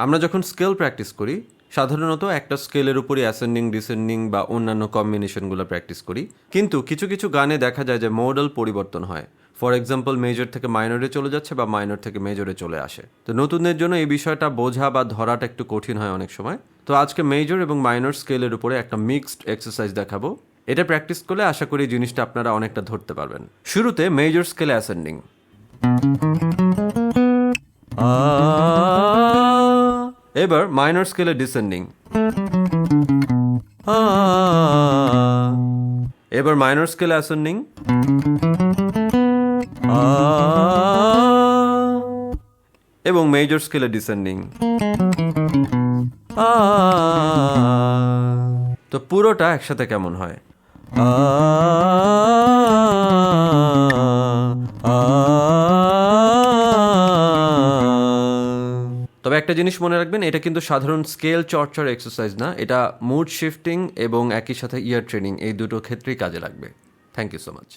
আমরা যখন scale practice করি সাধারণত একটা স্কেলের উপরই অ্যাসেন্ডিং ডিসেন্ডিং বা অন্যান্য কম্বিনেশনগুলো প্র্যাকটিস করি, কিন্তু কিছু কিছু গানে দেখা যায় যে মোডাল পরিবর্তন হয়। ফর এক্সাম্পল, মেজর থেকে মাইনরে চলে যাচ্ছে বা মাইনর থেকে মেজরে চলে আসে। তো নতুনদের জন্য এই বিষয়টা বোঝা বা ধরাটা একটু কঠিন হয় অনেক সময়। তো আজকে মেজর এবং মাইনর স্কেলের উপরে একটা মিক্সড এক্সারসাইজ দেখাবো। এটা প্র্যাকটিস করলে আশা করি জিনিসটা আপনারা অনেকটা ধরতে পারবেন। শুরুতে মেজর স্কেলে অ্যাসেন্ডিং, এবার মাইনর স্কেলে ডিসেন্ডিং, এবার মাইনর স্কেলে অ্যাসেন্ডিং, এবং মেজর স্কেলে ডিসেন্ডিং। তো পুরোটা একসাথে কেমন হয়? তবে একটা জিনিস মনে রাখবেন, এটা কিন্তু সাধারণ স্কেল চর্চার এক্সারসাইজ না, এটা মুড শিফটিং এবং একই সাথে ইয়ার ট্রেনিং, এই দুটো ক্ষেত্রেই কাজে লাগবে। Thank you so much.